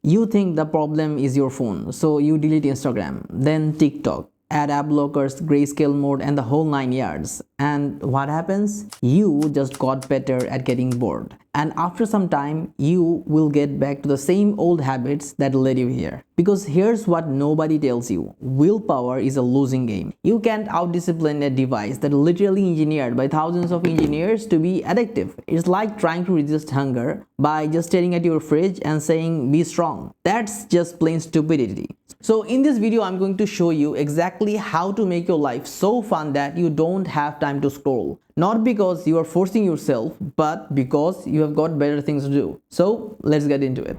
You think the problem is your phone, so you delete Instagram, then TikTok, add app blockers, grayscale mode, and the whole 9 yards. And what happens? You just got better at getting bored. And after some time, you will get back to the same old habits that led you here. Because here's what nobody tells you: willpower is a losing game. You can't out-discipline a device that literally engineered by thousands of engineers to be addictive. It's like trying to resist hunger by just staring at your fridge and saying, "Be strong." That's just plain stupidity. So in this video, I'm going to show you exactly how to make your life so fun that you don't have time to scroll. Not because you are forcing yourself, but because you have got better things to do. So let's get into it.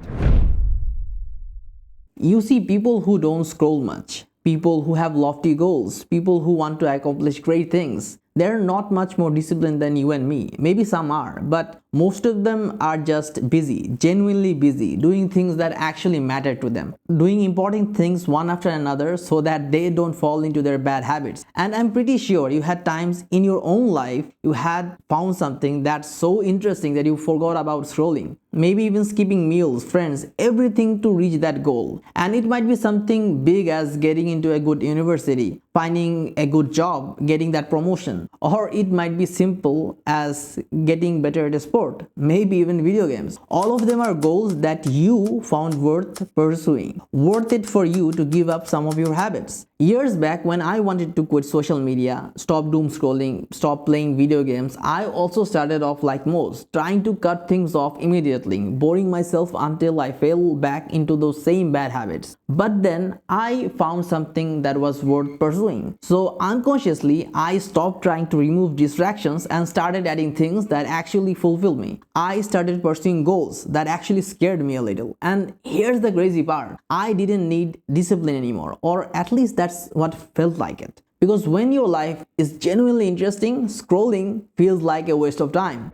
You see people who don't scroll much, people who have lofty goals, people who want to accomplish great things. They're not much more disciplined than you and me. Maybe some are, but most of them are just busy, genuinely busy, doing things that actually matter to them, doing important things one after another so that they don't fall into their bad habits. And I'm pretty sure you had times in your own life you had found something that's so interesting that you forgot about scrolling. Maybe even skipping meals, friends, everything to reach that goal. And it might be something big as getting into a good university, finding a good job, getting that promotion. Or it might be simple as getting better at a sport, maybe even video games. All of them are goals that you found worth pursuing, worth it for you to give up some of your habits. Years back, when I wanted to quit social media, stop doom scrolling, stop playing video games, I also started off like most, trying to cut things off immediately, boring myself until I fell back into those same bad habits. But then I found something that was worth pursuing. So unconsciously, I stopped trying to remove distractions and started adding things that actually fulfilled me. I started pursuing goals that actually scared me a little. And here's the crazy part: I didn't need discipline anymore, or at least that's what felt like it. Because when your life is genuinely interesting, scrolling feels like a waste of time.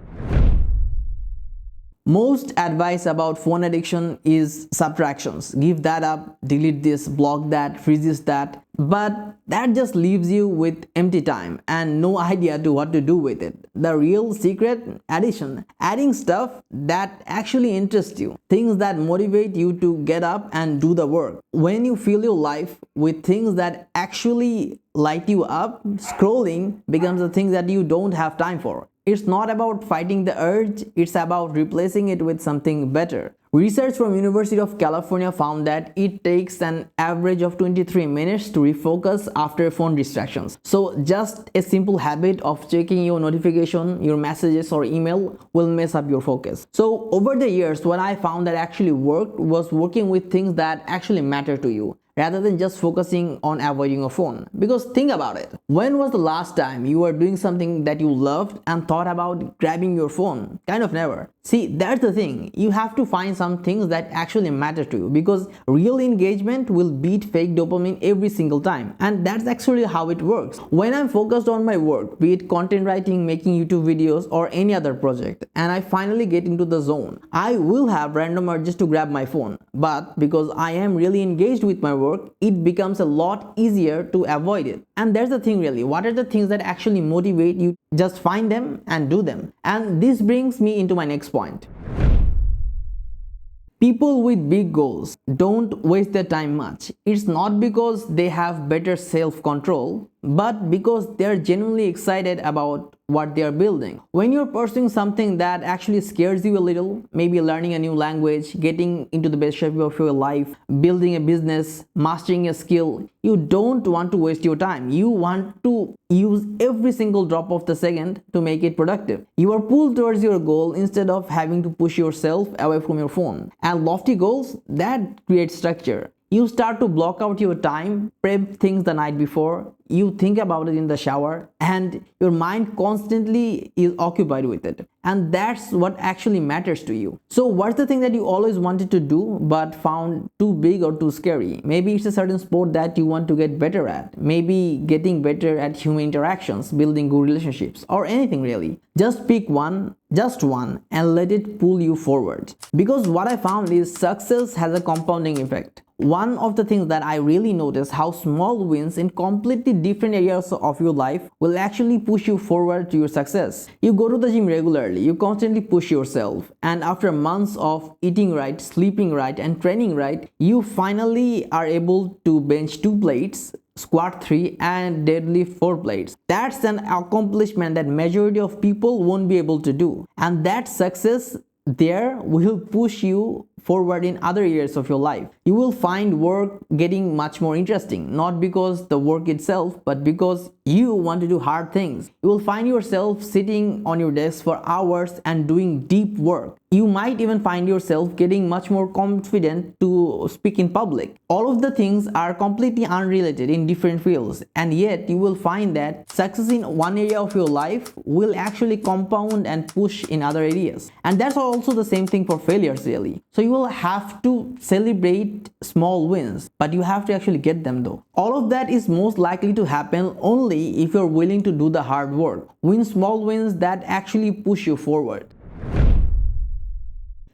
Most advice about phone addiction is subtractions. Give that up, delete this, block that, freeze that. But that just leaves you with empty time and no idea to what to do with it. The real secret: addition. Adding stuff that actually interests you. Things that motivate you to get up and do the work. When you fill your life with things that actually light you up, scrolling becomes a thing that you don't have time for. It's not about fighting the urge, it's about replacing it with something better. Research from University of California found that it takes an average of 23 minutes to refocus after phone distractions. So just a simple habit of checking your notification, your messages or email will mess up your focus. So over the years, what I found that actually worked was working with things that actually matter to you, rather than just focusing on avoiding a phone. Because think about it. When was the last time you were doing something that you loved and thought about grabbing your phone? Kind of never. See, that's the thing. You have to find some things that actually matter to you, because real engagement will beat fake dopamine every single time. And that's actually how it works. When I'm focused on my work, be it content writing, making YouTube videos, or any other project, and I finally get into the zone, I will have random urges to grab my phone. But because I am really engaged with my work, it becomes a lot easier to avoid it. And there's the thing really, what are the things that actually motivate you? Just find them and do them. And this brings me into my next point. People with big goals don't waste their time much. It's not because they have better self-control, but because they're genuinely excited about what they are building. When you're pursuing something that actually scares you a little, maybe learning a new language, getting into the best shape of your life, building a business, mastering a skill, you don't want to waste your time. You want to use every single drop of the second to make it productive. You are pulled towards your goal instead of having to push yourself away from your phone. And lofty goals, that create structure. You start to block out your time, prep things the night before, you think about it in the shower, and your mind constantly is occupied with it. And that's what actually matters to you. So what's the thing that you always wanted to do but found too big or too scary? Maybe it's a certain sport that you want to get better at. Maybe getting better at human interactions, building good relationships, or anything really. Just pick one, just one, and let it pull you forward. Because what I found is success has a compounding effect. One of the things that I really notice how small wins in completely different areas of your life will actually push you forward to your success. You go to the gym regularly, you constantly push yourself, and after months of eating right, sleeping right, and training right, you finally are able to bench 2 plates, squat 3, and deadlift 4 plates. That's an accomplishment that majority of people won't be able to do, and that success there will push you forward in other areas of your life. You will find work getting much more interesting, not because the work itself, but because you want to do hard things. You will find yourself sitting on your desk for hours and doing deep work. You might even find yourself getting much more confident to speak in public. All of the things are completely unrelated in different fields, and yet you will find that success in one area of your life will actually compound and push in other areas. And that's also the same thing for failures, really. So you will have to celebrate small wins, but you have to actually get them though. All of that is most likely to happen only if you're willing to do the hard work. Win small wins that actually push you forward.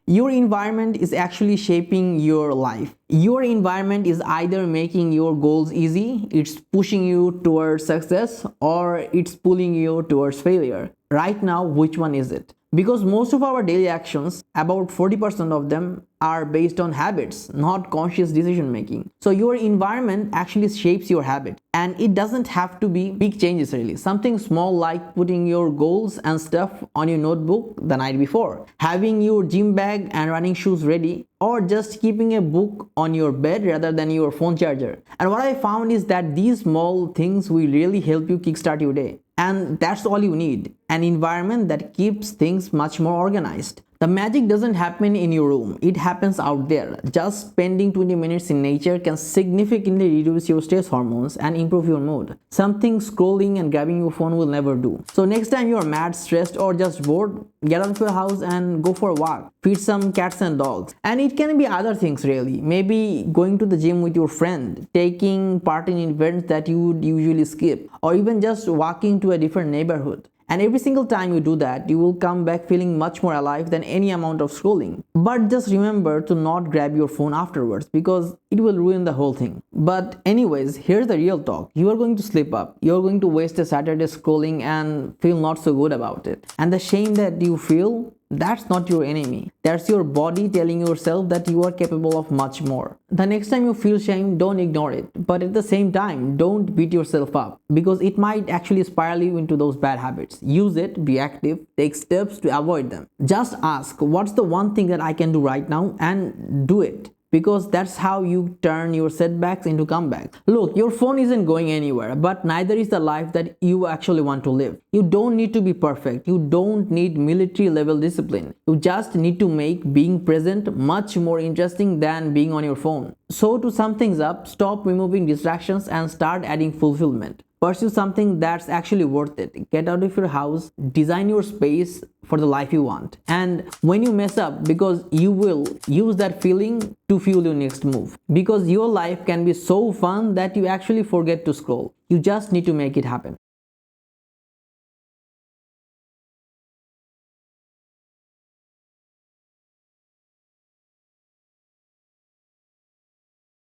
Your environment is actually shaping your life. Your environment is either making your goals easy, it's pushing you towards success, or it's pulling you towards failure. Right now, which one is it? Because most of our daily actions, about 40% of them, are based on habits, not conscious decision making. So your environment actually shapes your habit, and it doesn't have to be big changes really. Something small like putting your goals and stuff on your notebook the night before, having your gym bag and running shoes ready, or just keeping a book on your bed rather than your phone charger. And what I found is that these small things will really help you kickstart your day. And that's all you need, an environment that keeps things much more organized. The magic doesn't happen in your room, it happens out there. Just spending 20 minutes in nature can significantly reduce your stress hormones and improve your mood. Something scrolling and grabbing your phone will never do. So next time you're mad, stressed, or just bored, get out of your house and go for a walk. Feed some cats and dogs. And it can be other things really. Maybe going to the gym with your friend, taking part in events that you would usually skip, or even just walking to a different neighborhood. And every single time you do that, you will come back feeling much more alive than any amount of scrolling. But just remember to not grab your phone afterwards, because it will ruin the whole thing. But anyways, here's the real talk. You are going to slip up. You are going to waste a Saturday scrolling and feel not so good about it. And the shame that you feel, that's not your enemy. That's your body telling yourself that you are capable of much more. The next time you feel shame, don't ignore it. But at the same time, don't beat yourself up, because it might actually spiral you into those bad habits. Use it, be active, take steps to avoid them. Just ask, what's the one thing that I can do right now, and do it. Because that's how you turn your setbacks into comebacks. Look, your phone isn't going anywhere, but neither is the life that you actually want to live. You don't need to be perfect. You don't need military level discipline. You just need to make being present much more interesting than being on your phone. So to sum things up, stop removing distractions and start adding fulfillment. Pursue something that's actually worth it. Get out of your house, design your space for the life you want. And when you mess up, because you will, use that feeling to fuel your next move. Because your life can be so fun that you actually forget to scroll. You just need to make it happen.